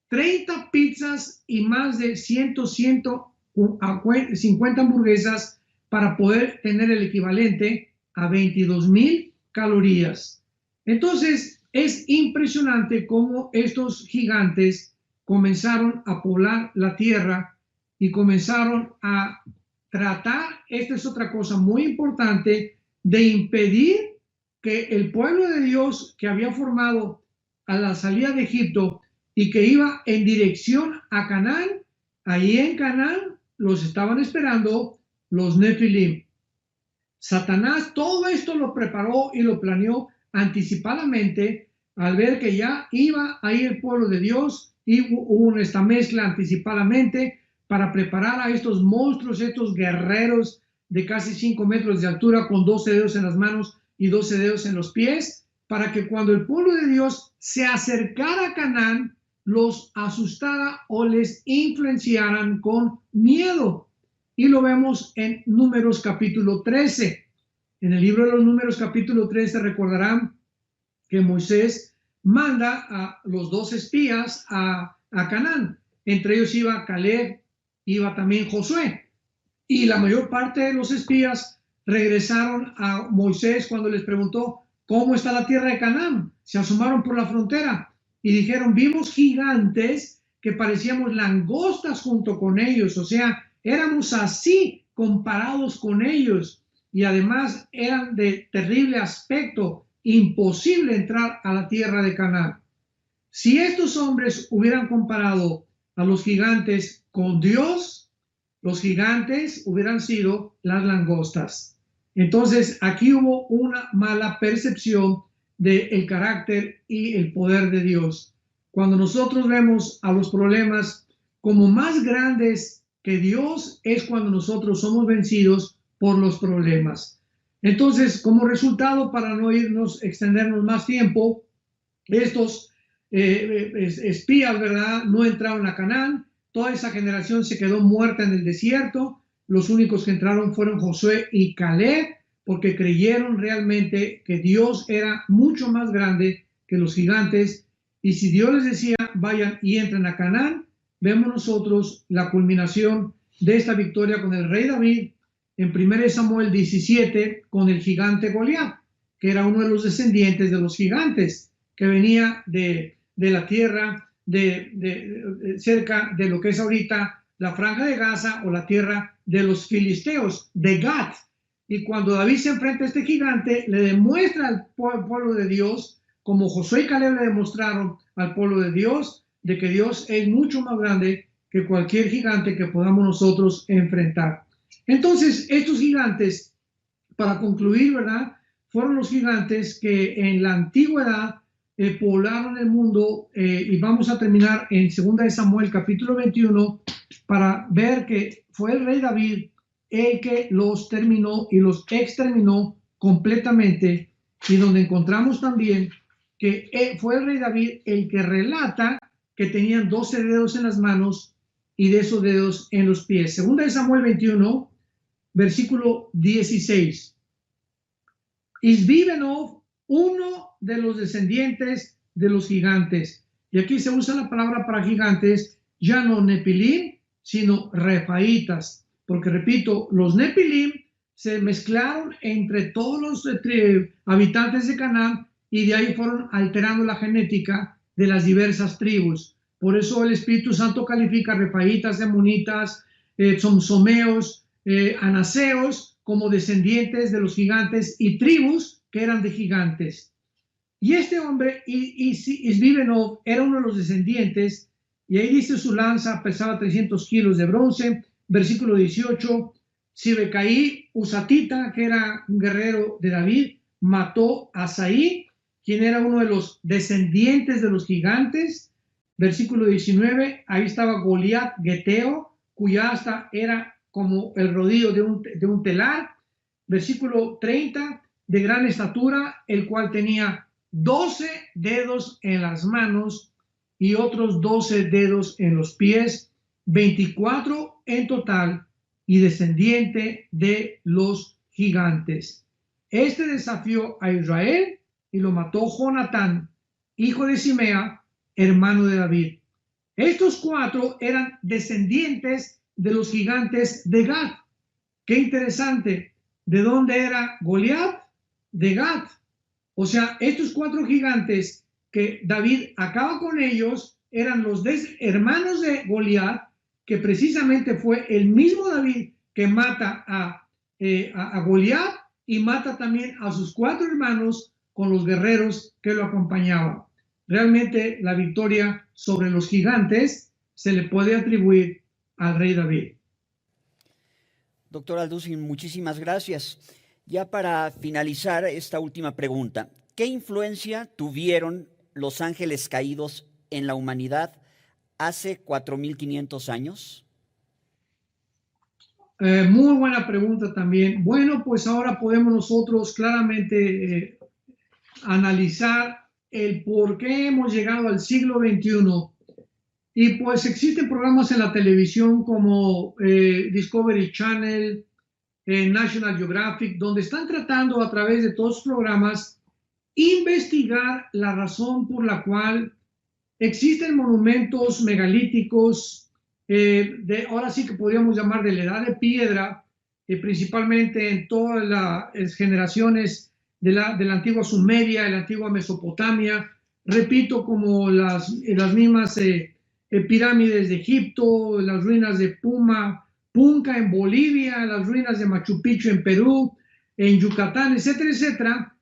30 pizzas y más de 150 hamburguesas para poder tener el equivalente a 22,000 calorías. Entonces, es impresionante cómo estos gigantes comenzaron a poblar la tierra y comenzaron a tratar, esta es otra cosa muy importante, de impedir que el pueblo de Dios que había formado a la salida de Egipto y que iba en dirección a Canaán, ahí en Canaán los estaban esperando los Nefilim. Satanás todo esto lo preparó y lo planeó anticipadamente al ver que ya iba ahí el pueblo de Dios y hubo esta mezcla anticipadamente para preparar a estos monstruos, estos guerreros de casi 5 metros de altura con 12 dedos en las manos y 12 dedos en los pies, para que cuando el pueblo de Dios se acercara a Canaán, los asustara o les influenciaran con miedo. Y lo vemos en Números capítulo 13. En el libro de los Números capítulo 13 recordarán que Moisés manda a los 2 espías a Canaán. Entre ellos iba Caleb, iba también Josué. Y la mayor parte de los espías regresaron a Moisés cuando les preguntó cómo está la tierra de Canaán. Se asomaron por la frontera y dijeron, vimos gigantes que parecíamos langostas junto con ellos, o sea, éramos así comparados con ellos y además eran de terrible aspecto, imposible entrar a la tierra de Canaán. Si estos hombres hubieran comparado a los gigantes con Dios, los gigantes hubieran sido las langostas. Entonces aquí hubo una mala percepción del carácter y el poder de Dios. Cuando nosotros vemos a los problemas como más grandes que Dios, es cuando nosotros somos vencidos por los problemas. Entonces, como resultado, para no extendernos más tiempo, estos espías, ¿verdad?, no entraron a Canaán. Toda esa generación se quedó muerta en el desierto. Los únicos que entraron fueron Josué y Caleb, porque creyeron realmente que Dios era mucho más grande que los gigantes. Y si Dios les decía, vayan y entren a Canaán, vemos nosotros la culminación de esta victoria con el rey David en 1 Samuel 17 con el gigante Goliat, que era uno de los descendientes de los gigantes, que venía de la tierra cerca de lo que es ahorita la franja de Gaza o la tierra de los filisteos, de Gat. Y cuando David se enfrenta a este gigante, le demuestra al pueblo de Dios, como Josué y Caleb le demostraron al pueblo de Dios, de que Dios es mucho más grande que cualquier gigante que podamos nosotros enfrentar. Entonces, estos gigantes, para concluir, ¿verdad?, fueron los gigantes que en la antigüedad poblaron el mundo, y vamos a terminar en 2 Samuel capítulo 21 para ver que fue el rey David el que los terminó y los exterminó completamente, y donde encontramos también que fue el rey David el que relata que tenían 12 dedos en las manos y de esos dedos en los pies. 2 Samuel 21, versículo 16. Isbibenov, uno de los descendientes de los gigantes. Y aquí se usa la palabra para gigantes, ya no Nefilim, sino Refaitas. Porque, repito, los Nefilim se mezclaron entre todos los habitantes de Canaán y de ahí fueron alterando la genética de las diversas tribus. Por eso el Espíritu Santo califica Refaitas, Emonitas, Somsomeos, Anaseos como descendientes de los gigantes y tribus que eran de gigantes. Y este hombre, Isbibenov, era uno de los descendientes, y ahí dice su lanza pesaba 300 kilos de bronce, Versículo 18, Sibecaí Usatita, que era un guerrero de David, mató a Saí, quien era uno de los descendientes de los gigantes. Versículo 19, ahí estaba Goliat Geteo, cuya asta era como el rodillo de un telar. Versículo 30, de gran estatura, el cual tenía 12 dedos en las manos y otros 12 dedos en los pies, 24 en total, y descendiente de los gigantes. Este desafió a Israel y lo mató Jonatán, hijo de Simea, hermano de David. Estos 4 eran descendientes de los gigantes de Gat. Qué interesante. ¿De dónde era Goliat? De Gat. O sea, estos 4 gigantes que David acaba con ellos eran los hermanos de Goliat, que precisamente fue el mismo David que mata a Goliat y mata también a sus 4 hermanos con los guerreros que lo acompañaban. Realmente la victoria sobre los gigantes se le puede atribuir al rey David. Doctor Alducin, muchísimas gracias. Ya para finalizar esta última pregunta, ¿qué influencia tuvieron los ángeles caídos en la humanidad hace 4,500 años? Muy buena pregunta también. Bueno, pues ahora podemos nosotros claramente analizar el por qué hemos llegado al siglo XXI. Y pues existen programas en la televisión como Discovery Channel, National Geographic, donde están tratando a través de todos los programas investigar la razón por la cual existen monumentos megalíticos, ahora sí que podríamos llamar de la edad de piedra, principalmente en todas las generaciones de la antigua Sumeria, de la antigua Mesopotamia, repito, como las mismas pirámides de Egipto, las ruinas de Punca en Bolivia, las ruinas de Machu Picchu en Perú, en Yucatán, etcétera, etcétera.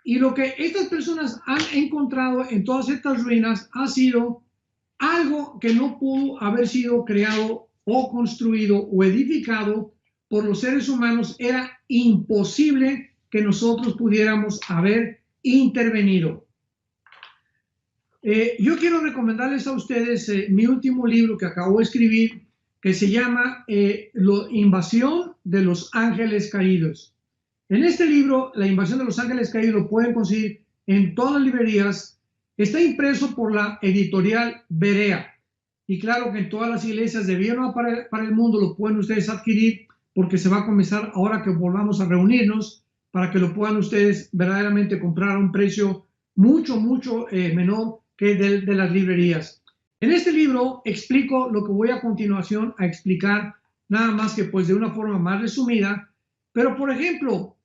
Y lo que estas personas han encontrado en todas estas ruinas ha sido algo que no pudo haber sido creado o construido o edificado por los seres humanos. Era imposible que nosotros pudiéramos haber intervenido. Yo quiero recomendarles a ustedes mi último libro que acabo de escribir, que se llama La invasión de los ángeles caídos. En este libro, La invasión de los ángeles caídos, lo pueden conseguir en todas las librerías. Está impreso por la editorial Berea. Y claro que en todas las iglesias de bien para el mundo lo pueden ustedes adquirir, porque se va a comenzar ahora que volvamos a reunirnos, para que lo puedan ustedes verdaderamente comprar a un precio mucho menor que de las librerías. En este libro explico lo que voy a continuación a explicar, nada más que pues de una forma más resumida. Pero por ejemplo,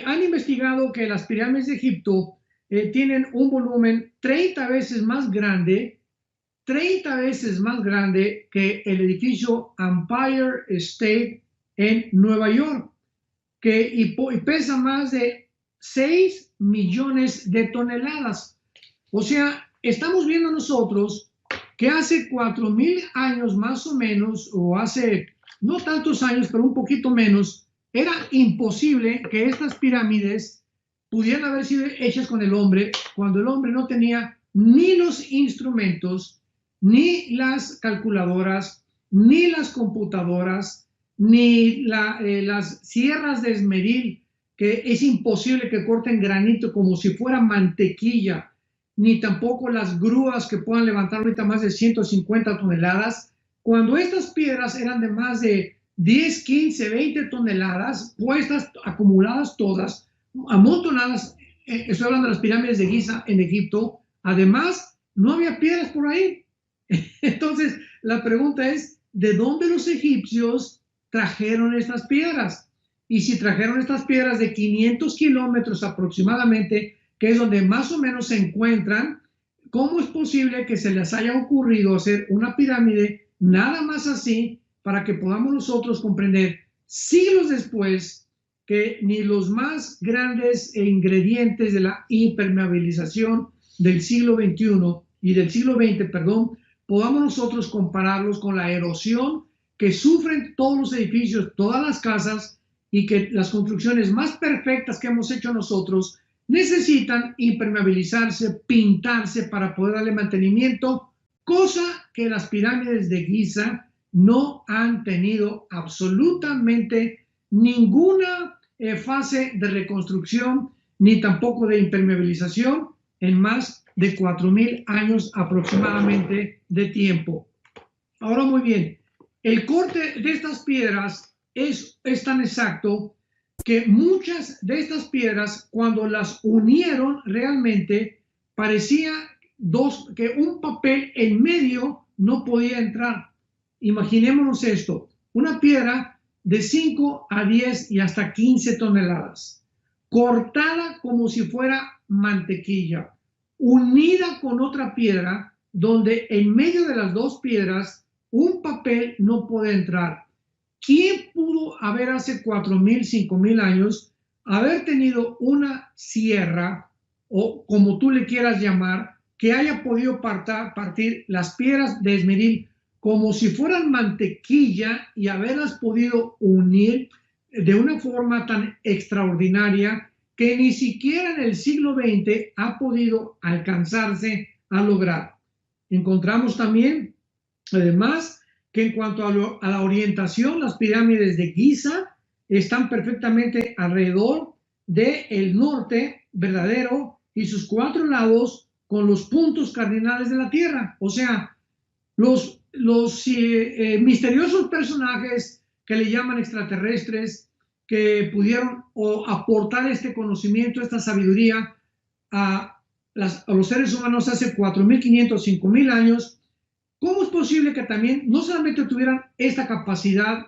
han investigado que las pirámides de Egipto tienen un volumen 30 veces más grande que el edificio Empire State en Nueva York, y pesa más de 6 millones de toneladas. O sea, estamos viendo nosotros que hace 4,000 años más o menos, o hace no tantos años, pero un poquito menos, era imposible que estas pirámides pudieran haber sido hechas con el hombre, cuando el hombre no tenía ni los instrumentos, ni las calculadoras, ni las computadoras, ni las sierras de esmeril, que es imposible que corten granito como si fuera mantequilla, ni tampoco las grúas que puedan levantar ahorita más de 150 toneladas, cuando estas piedras eran de más de 10, 15, 20 toneladas, puestas, acumuladas todas, amontonadas. Estoy hablando de las pirámides de Giza en Egipto. Además, no había piedras por ahí. Entonces, la pregunta es, ¿de dónde los egipcios trajeron estas piedras? Y si trajeron estas piedras de 500 kilómetros aproximadamente, que es donde más o menos se encuentran, ¿cómo es posible que se les haya ocurrido hacer una pirámide nada más así, para que podamos nosotros comprender siglos después que ni los más grandes ingredientes de la impermeabilización del siglo XXI y del siglo XX, podamos nosotros compararlos con la erosión que sufren todos los edificios, todas las casas, y que las construcciones más perfectas que hemos hecho nosotros necesitan impermeabilizarse, pintarse para poder darle mantenimiento, cosa que las pirámides de Giza no han tenido absolutamente ninguna fase de reconstrucción, ni tampoco de impermeabilización en más de 4,000 años aproximadamente de tiempo. Ahora, muy bien, el corte de estas piedras es tan exacto que muchas de estas piedras, cuando las unieron realmente, parecía que un papel en medio no podía entrar. Imaginémonos esto, una piedra de 5 a 10 y hasta 15 toneladas, cortada como si fuera mantequilla, unida con otra piedra, donde en medio de las dos piedras un papel no puede entrar. ¿Quién pudo haber hace 4,000, 5,000 años haber tenido una sierra, o como tú le quieras llamar, que haya podido partir las piedras de esmeril como si fueran mantequilla y haberlas podido unir de una forma tan extraordinaria que ni siquiera en el siglo XX ha podido alcanzarse a lograr? Encontramos también, además, que en cuanto a la orientación, las pirámides de Giza están perfectamente alrededor del norte verdadero y sus 4 lados con los puntos cardinales de la Tierra. O sea, los misteriosos personajes que le llaman extraterrestres, que pudieron aportar este conocimiento, esta sabiduría a los seres humanos hace 4,500, 5,000 años, ¿cómo es posible que también no solamente tuvieran esta capacidad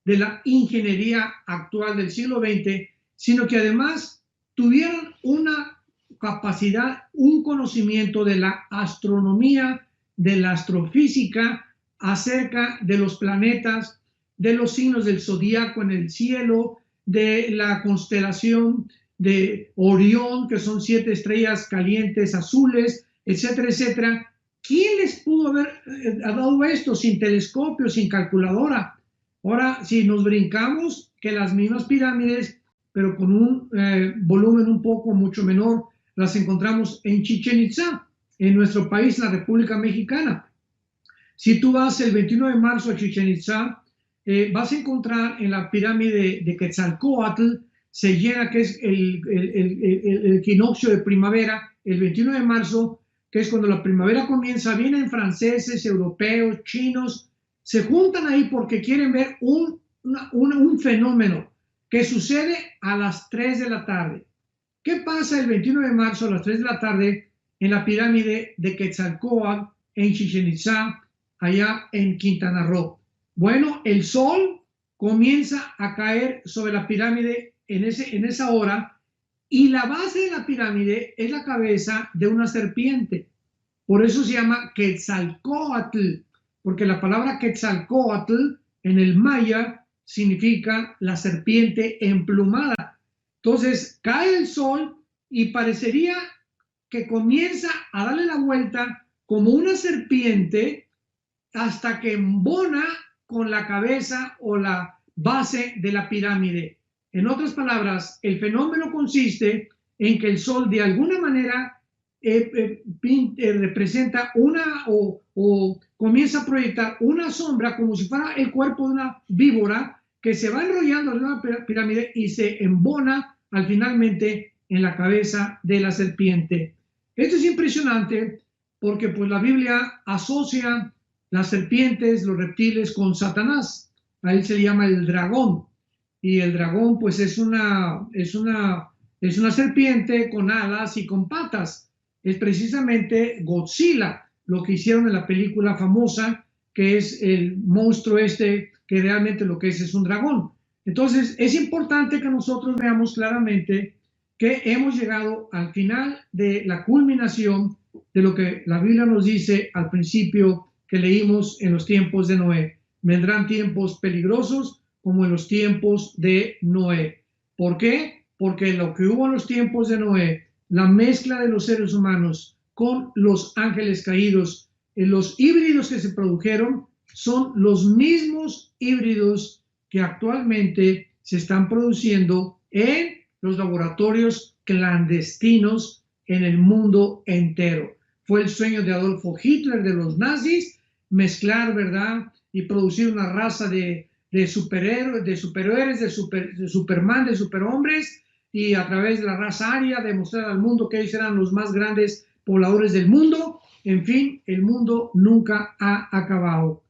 de la ingeniería actual del siglo XX, sino que además tuvieran una capacidad, un conocimiento de la astronomía, de la astrofísica, acerca de los planetas, de los signos del zodíaco en el cielo, de la constelación de Orión, que son 7 estrellas calientes azules, etcétera, etcétera? ¿Quién les pudo haber dado esto sin telescopio, sin calculadora? Ahora, si nos brincamos, que las mismas pirámides, pero con un volumen un poco mucho menor, las encontramos en Chichén Itzá, en nuestro país, la República Mexicana. Si tú vas el 21 de marzo a Chichén Itzá, vas a encontrar en la pirámide de Quetzalcóatl, se llena, que es el equinoccio de primavera, el 21 de marzo, que es cuando la primavera comienza. Vienen franceses, europeos, chinos, se juntan ahí porque quieren ver un fenómeno que sucede a las 3 de la tarde. ¿Qué pasa el 21 de marzo a las 3 de la tarde en la pirámide de Quetzalcóatl, en Chichén Itzá, allá en Quintana Roo? Bueno, el sol comienza a caer sobre la pirámide en esa hora, y la base de la pirámide es la cabeza de una serpiente. Por eso se llama Quetzalcóatl, porque la palabra Quetzalcóatl en el maya significa la serpiente emplumada. Entonces cae el sol y parecería que comienza a darle la vuelta como una serpiente hasta que embona con la cabeza o la base de la pirámide. En otras palabras, el fenómeno consiste en que el sol de alguna manera representa o comienza a proyectar una sombra como si fuera el cuerpo de una víbora que se va enrollando en una pirámide y se embona finalmente en la cabeza de la serpiente. Esto es impresionante porque pues la Biblia asocia las serpientes, los reptiles con Satanás. A él se le llama el dragón. Y el dragón pues es una serpiente con alas y con patas. Es precisamente Godzilla, lo que hicieron en la película famosa, que es el monstruo que realmente lo que es un dragón. Entonces es importante que nosotros veamos claramente que hemos llegado al final de la culminación de lo que la Biblia nos dice al principio que leímos en los tiempos de Noé. Vendrán tiempos peligrosos como en los tiempos de Noé. ¿Por qué? Porque lo que hubo en los tiempos de Noé, la mezcla de los seres humanos con los ángeles caídos, los híbridos que se produjeron, son los mismos híbridos que actualmente se están produciendo en los laboratorios clandestinos en el mundo entero. Fue el sueño de Adolfo Hitler, de los nazis, mezclar, ¿verdad? Y producir una raza de superhéroes, de Superman, de superhombres, y a través de la raza aria demostrar al mundo que ellos eran los más grandes pobladores del mundo. En fin, el mundo nunca ha acabado.